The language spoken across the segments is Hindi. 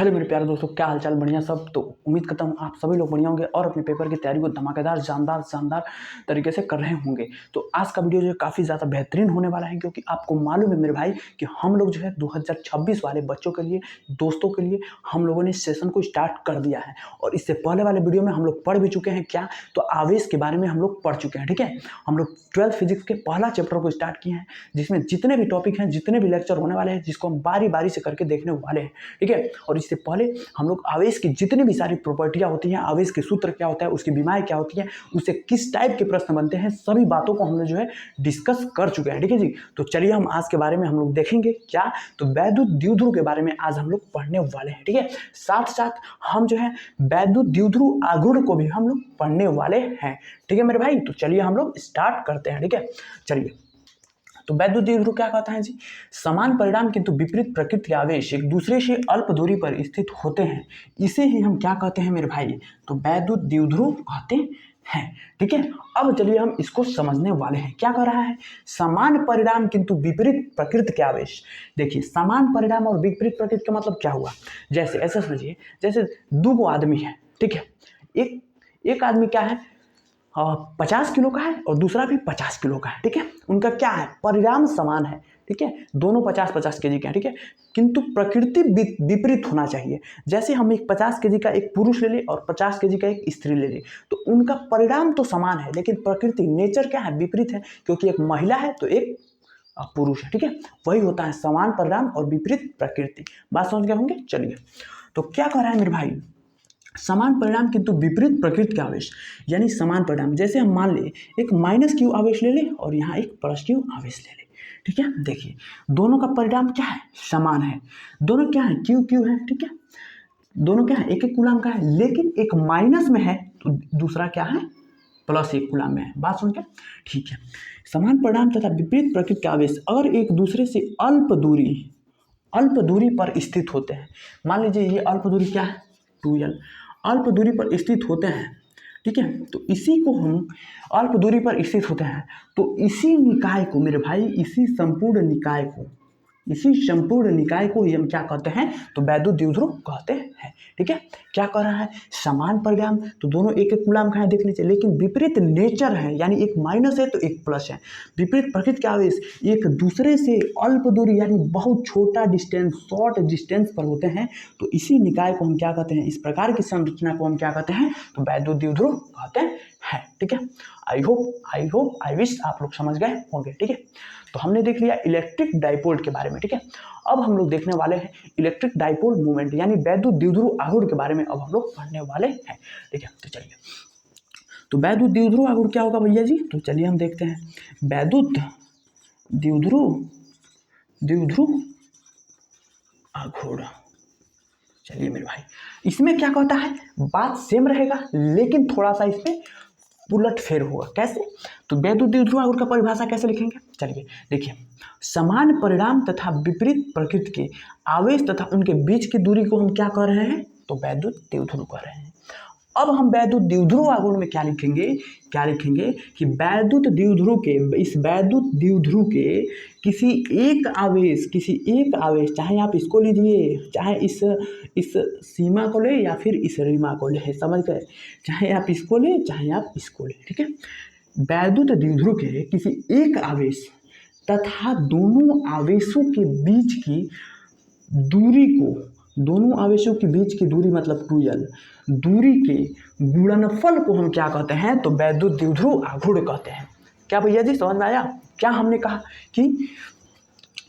हेलो मेरे प्यारे दोस्तों, क्या हालचाल? बढ़िया सब। तो उम्मीद करता हूँ आप सभी लोग बढ़िया होंगे और अपने पेपर की तैयारी को धमाकेदार शानदार तरीके से कर रहे होंगे। तो आज का वीडियो जो है काफ़ी ज़्यादा बेहतरीन होने वाला है, क्योंकि आपको मालूम है मेरे भाई कि हम लोग जो है 2026 वाले बच्चों के लिए, दोस्तों के लिए हम लोगों ने सेशन को स्टार्ट कर दिया है। और इससे पहले वाले वीडियो में हम लोग पढ़ भी चुके हैं क्या, तो आवेश के बारे में हम लोग पढ़ चुके हैं। ठीक है, हम लोग 12th फिजिक्स के पहला चैप्टर को स्टार्ट किए हैं, जिसमें जितने भी टॉपिक हैं, जितने भी लेक्चर होने वाले हैं, जिसको हम बारी बारी से करके देखने वाले हैं। ठीक है, और इससे पहले हम लोग आवेश की जितनी भी सारी प्रॉपर्टियां होती हैं, आवेश के सूत्र क्या होता है, उसकी विमाएं क्या होती हैं, उससे किस टाइप के प्रश्न बनते हैं, सभी बातों को हमने जो है डिस्कस कर चुके हैं। ठीक है जी, तो चलिए हम आज के बारे में हम लोग देखेंगे क्या, तो वैद्युत द्विध्रुव के बारे में आज हम लोग पढ़ने वाले हैं। ठीक है, साथ साथ हम जो है वैद्युत द्विध्रुव आघूर्ण को भी हम लोग पढ़ने वाले हैं। ठीक है मेरे भाई, तो चलिए हम लोग स्टार्ट करते हैं। ठीक है, चलिए। तो वैद्युत द्विध्रुव क्या कहता है जी? समान परिणाम किंतु विपरीत प्रकृति के आवेश एक दूसरे से अल्प दूरी पर स्थित होते हैं, इसे ही हम क्या कहते हैं मेरे भाई? तो वैद्युत द्विध्रुव कहते हैं। ठीक है, अब चलिए हम इसको समझने वाले हैं। क्या कह रहा है? समान परिणाम किंतु विपरीत प्रकृति के आवेश। देखिए, समान परिणाम और विपरीत प्रकृति का मतलब क्या हुआ? जैसे ऐसा समझिए, जैसे दो आदमी है। ठीक है, एक आदमी क्या है, 50 किलो का है और दूसरा भी 50 किलो का है। ठीक है, उनका क्या है, परिणाम समान है। ठीक है, दोनों 50-50 केजी के हैं। ठीक है, किंतु प्रकृति विपरीत होना चाहिए। जैसे हम एक 50 केजी का एक पुरुष ले लें और 50 केजी का एक स्त्री ले लें, तो उनका परिणाम तो समान है, लेकिन प्रकृति, नेचर क्या है, विपरीत है, क्योंकि एक महिला है तो एक पुरुष है। ठीक है, वही होता है समान परिणाम और विपरीत प्रकृति। बात समझ गए होंगे? चलिए, तो क्या कह रहा है मेरे भाई? समान परिणाम किंतु विपरीत प्रकृति के आवेश, यानी समान परिणाम। जैसे हम मान ले एक माइनस क्यू आवेश ले ले और यहाँ एक प्लस क्यू आवेश ले ले। ठीक है, देखिए दोनों का परिणाम क्या है, समान है। दोनों क्या है, क्यू क्यू है। ठीक है, दोनों क्या है, एक एक कूलाम का है, लेकिन एक माइनस में है तो दूसरा क्या है, प्लस एक कूलाम में है। बात सुन के? ठीक है, समान परिणाम तथा विपरीत प्रकृति के आवेश अगर एक दूसरे से अल्प दूरी पर स्थित होते हैं। मान लीजिए ये अल्प दूरी क्या है, 2l, अल्प दूरी पर स्थित होते हैं। ठीक है, तो इसी को हम अल्प दूरी पर स्थित होते हैं, तो इसी निकाय को मेरे भाई, इसी संपूर्ण निकाय को ही हम क्या कहते हैं, तो वैद्युत द्विध्रुव कहते हैं। ठीक है, क्या कह रहा है? समान परिणाम, तो दोनों एक एक कूलाम का है, देख लीजिए, लेकिन विपरीत नेचर है, यानी एक माइनस है तो एक प्लस है। विपरीत प्रकृति के आवेश एक दूसरे से अल्प दूरी, यानी बहुत छोटा डिस्टेंस, शॉर्ट डिस्टेंस पर होते हैं, तो इसी निकाय को हम क्या कहते हैं, इस प्रकार की संरचना को हम क्या कहते हैं, तो वैद्युत द्विध्रुव कहते हैं। ठीक है, आई विश आप लोग समझ गए होंगे। ठीक है, तो हमने देख लिया इलेक्ट्रिक डाइपोल के बारे में। ठीक है, अब हम लोग देखने वाले हैं इलेक्ट्रिक डाइपोल मूवमेंट, यानी वैद्युत द्विध्रुव आघूर्ण के बारे में अब हम लोग पढ़ने वाले हैं। ठीक है, तो चलिए, तो वैद्युत द्विध्रुव आघूर्ण क्या होगा भैया जी? तो चलिए हम देखते हैं वैद्युत द्विध्रुव आघूर्ण। चलिए मेरे भाई, इसमें क्या कहता है, बात सेम रहेगा, लेकिन थोड़ा सा इसमें उलट फेर होगा। कैसे? तो वैद्युत द्विध्रुव आघूर्ण का परिभाषा कैसे लिखेंगे? चलिए देखिए, समान परिणाम तथा विपरीत प्रकृति के आवेश तथा उनके बीच की दूरी को हम क्या कह रहे हैं, तो वैद्युत द्विध्रुव कह रहे हैं। अब हम वैद्युत द्विध्रुव आघूर्ण में क्या लिखेंगे कि वैद्युत द्विध्रुव के किसी एक आवेश, चाहे आप इसको लीजिए, चाहे इस सीमा को ले या फिर इस रीमा को ले, समझ गए? चाहे आप इसको ले, चाहे आप इसको ले। ठीक है, वैद्युत द्विध्रुव के किसी एक आवेश तथा दोनों आवेशों के बीच की दूरी को, दोनों आवेशों के बीच की दूरी मतलब 2l, दूरी के गुणनफल को हम क्या कहते हैं, तो वैद्युत द्विध्रुव आघूर्ण कहते हैं। क्या भैया जी, समझ में आया? क्या हमने कहा कि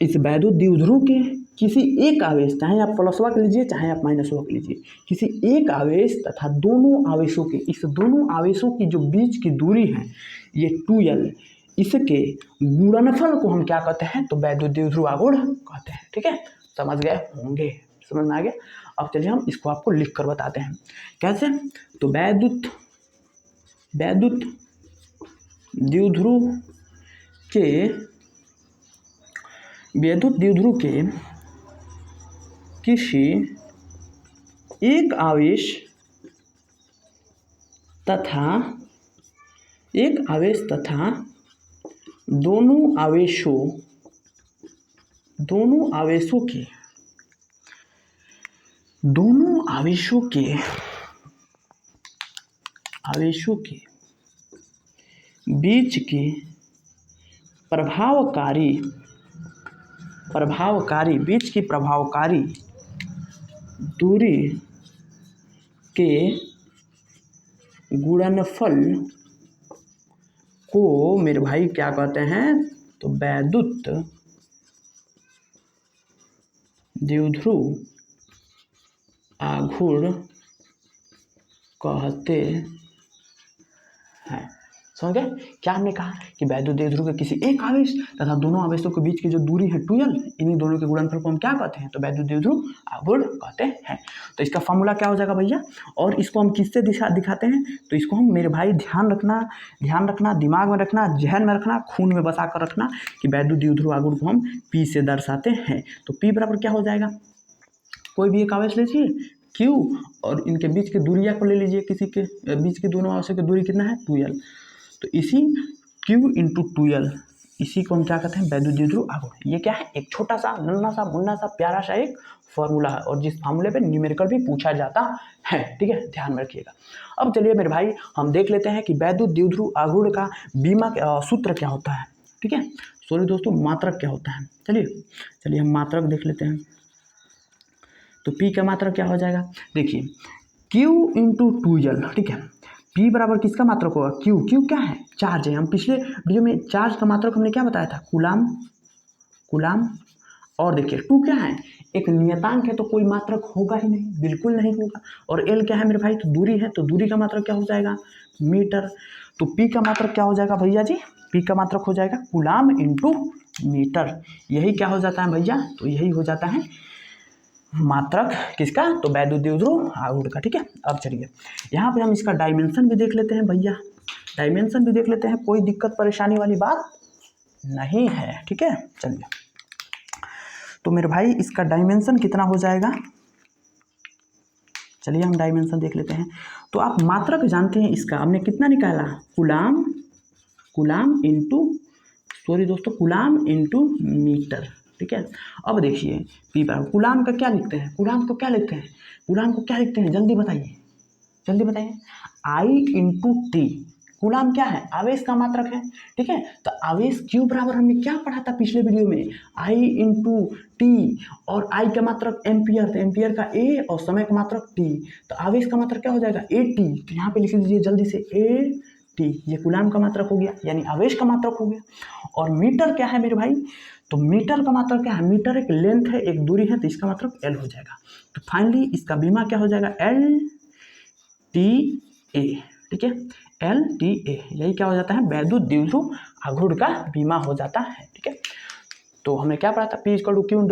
इस वैद्युत द्विध्रुव के किसी एक आवेश, चाहे आप प्लसवा के लीजिए, चाहे आप माइनसवा के लीजिए, किसी एक आवेश तथा दोनों आवेशों के, इस दोनों आवेशों की जो बीच की दूरी है ये 2l, इसके गुणनफल को हम क्या कहते हैं, तो वैद्युत द्विध्रुव आघूर्ण कहते हैं। ठीक है, समझ गए होंगे? समझ में आ गया? अब चलिए हम इसको आपको लिख कर बताते हैं कैसे। तो वैद्युत द्विध्रुव के किसी एक आवेश तथा दोनों आवेशों की दोनों आवेशों के बीच की प्रभावकारी दूरी के गुणनफल को मेरे भाई क्या कहते हैं, तो वैद्युत द्विध्रुव आघूर्ण कहते हैं। समझ गए क्या हमने कहा कि वैद्युत द्विध्रुव के किसी एक आवेश तथा दोनों आवेशों के बीच की जो दूरी है 2l, इन्हीं दोनों के गुणनफल को हम क्या कहते हैं, तो वैद्युत द्विध्रुव आघूर्ण कहते हैं। तो इसका फॉर्मूला क्या हो जाएगा भैया, और इसको हम किससे दिखाते हैं, तो इसको हम मेरे भाई ध्यान रखना, दिमाग में रखना, जहन में रखना, खून में बसा कर रखना कि वैद्युत द्विध्रुव आघूर्ण को हम P से दर्शाते हैं। तो P बराबर क्या हो जाएगा, कोई भी एक आवेश लीजिए Q और इनके बीच की दूरिया को ले लीजिए, किसी के बीच की दोनों आवेशों की दूरी कितना है 2l, तो इसी Q × 2l, इसी को हम क्या कहते हैं, वैद्युत द्विध्रुव आघूर्ण। ये क्या है, एक छोटा सा नन्हा सा मुन्ना सा प्यारा सा एक फॉर्मूला है, और जिस फार्मूले पे न्यूमेरिकल भी पूछा जाता है, ठीक है, ध्यान में रखिएगा। अब चलिए मेरे भाई हम देख लेते हैं कि वैद्युत द्विध्रुव आघूर्ण का बीमा सूत्र क्या होता है, ठीक है, सॉरी दोस्तों, मात्रक क्या होता है। चलिए हम मात्रक देख लेते हैं। तो P का मात्रक क्या हो जाएगा, देखिए Q × 2l, ठीक है, P बराबर किसका मात्रक होगा, Q क्या है, चार्ज है। हम पिछले वीडियो में चार्ज का मात्रक हमने क्या बताया था, कूलाम, और देखिए 2 क्या है, एक नियतांक है, तो कोई मात्रक होगा ही नहीं, बिल्कुल नहीं होगा। और L क्या है मेरे भाई, तो दूरी है, तो दूरी का मात्रक क्या हो जाएगा, मीटर। तो P का मात्रक क्या हो जाएगा भैया जी, P का मात्रक हो जाएगा कूलाम × मीटर। यही क्या हो जाता है भैया, तो यही हो जाता है मात्रक किसका, तो वैद्युत द्विध्रुव आघूर्ण का, ठीक है। अब चलिए यहाँ पे हम इसका डायमेंशन भी देख लेते हैं भैया, डायमेंशन भी देख लेते हैं, कोई दिक्कत परेशानी वाली बात नहीं है, ठीक है। चलिए तो मेरे भाई इसका डायमेंशन कितना हो जाएगा, चलिए हम डायमेंशन देख लेते हैं। तो आप मात्रक जानते हैं इसका, हमने कितना निकाला, कूलाम × मीटर, ठीक है। अब देखिए P पर कूलाम का क्या लिखते हैं, कूलाम को क्या लिखते हैं, जल्दी बताइए, I × T। कूलाम क्या है, आवेश का मात्रक है, ठीक है। तो आवेश Q बराबर हमने क्या पढ़ा था पिछले वीडियो में, I × T, और I का मात्रक एम्पियर, तो एम्पियर का A और समय का मात्रक T, तो आवेश का मात्रक क्या हो जाएगा AT। तो यहाँ पे लिख लीजिए जल्दी से AT, ये कूलाम का मात्रक हो गया, यानी आवेश का मात्रक हो गया। और मीटर क्या है मेरे भाई, तो मीटर का मात्रक क्या है, मीटर एक लेंथ है, एक दूरी है, तो इसका मात्रक L हो जाएगा। तो फाइनली इसका बीमा क्या हो जाएगा, LTA, ठीक है, LTA, यही क्या हो जाता है, वैद्युत द्विध्रुव आघूर्ण का बीमा हो जाता है, ठीक है। तो हमने क्या पढ़ा था, P = Q ×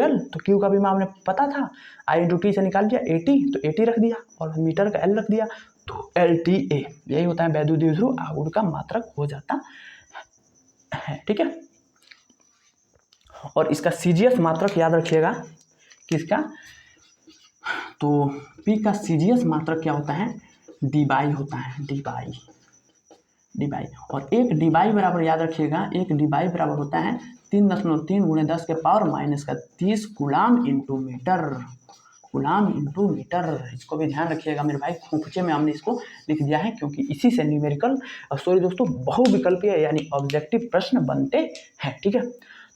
L, तो Q का बीमा हमने पता था, I × T से निकाल दिया AT, तो AT रख दिया, और मीटर का L रख दिया, तो LTA, यही होता है वैद्युत द्विध्रुव आघूर्ण का मात्रक हो जाता है, ठीक है। और इसका CGS मात्रक याद रखिएगा, किसका, तो P का CGS मात्रक क्या होता है, dBi होता है, dBi, और एक dBi बराबर याद रखिएगा, एक dBi बराबर होता है 3.3 × 10⁻³ कूलाम × मीटर। इसको भी ध्यान रखिएगा मेरे भाई, खोपचे में हमने इसको लिख दिया है, क्योंकि इसी से न्यूमेरिकल सॉरी दोस्तों बहुविकल्पीय यानी ऑब्जेक्टिव प्रश्न बनते हैं, ठीक है।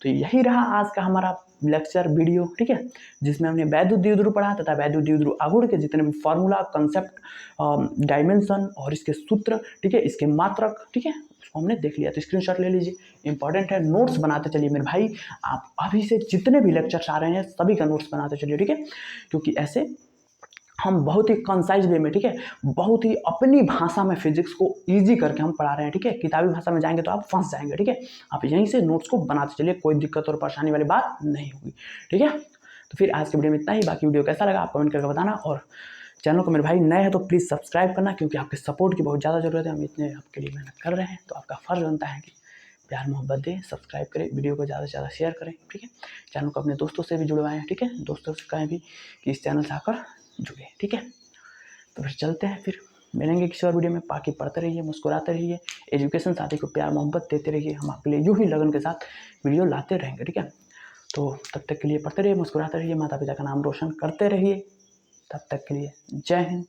तो यही रहा आज का हमारा लेक्चर वीडियो, ठीक है, जिसमें हमने वैद्युत द्विध्रुव पढ़ा तथा वैद्युत द्विध्रुव आघूर्ण के जितने भी फार्मूला, कंसेप्ट, डायमेंशन और इसके सूत्र, ठीक है, इसके मात्रक, ठीक है, उसको हमने देख लिया। तो स्क्रीनशॉट ले लीजिए, इंपॉर्टेंट है, नोट्स बनाते चलिए मेरे भाई, आप अभी से जितने भी लेक्चर्स आ रहे हैं सभी का नोट्स बनाते चलिए, ठीक है, क्योंकि ऐसे हम बहुत ही कंसाइज वे में, ठीक है, बहुत ही अपनी भाषा में फिजिक्स को इजी करके हम पढ़ा रहे हैं, ठीक है। किताबी भाषा में जाएंगे तो आप फंस जाएंगे, ठीक है। आप यहीं से नोट्स को बनाते चलिए, कोई दिक्कत और परेशानी वाली बात नहीं होगी, ठीक है। तो फिर आज के वीडियो में इतना ही, बाकी वीडियो कैसा लगा आप कमेंट करके बताना, और चैनल को मेरे भाई नए हैं तो प्लीज़ सब्सक्राइब करना, क्योंकि आपके सपोर्ट की बहुत ज़्यादा ज़रूरत है, हम इतने आपके लिए मेहनत कर रहे हैं, तो आपका फ़र्ज़ बनता है कि प्यार मोहब्बत दें, सब्सक्राइब करें, वीडियो को ज़्यादा से ज़्यादा शेयर करें, ठीक है। चैनल को अपने दोस्तों से भी जुड़वाएं, ठीक है, दोस्तों से कहें भी कि इस चैनल से आकर जुड़े, ठीक है। तो फिर चलते हैं, फिर मिलेंगे किसी और वीडियो में। बाकी पढ़ते रहिए, मुस्कुराते रहिए, एजुकेशन साथी को प्यार मोहब्बत देते रहिए, हम आपके लिए यूँ ही लगन के साथ वीडियो लाते रहेंगे, ठीक है। तो तब तक के लिए पढ़ते रहिए, मुस्कुराते रहिए, माता पिता का नाम रोशन करते रहिए। तब तक के लिए जय हिंद।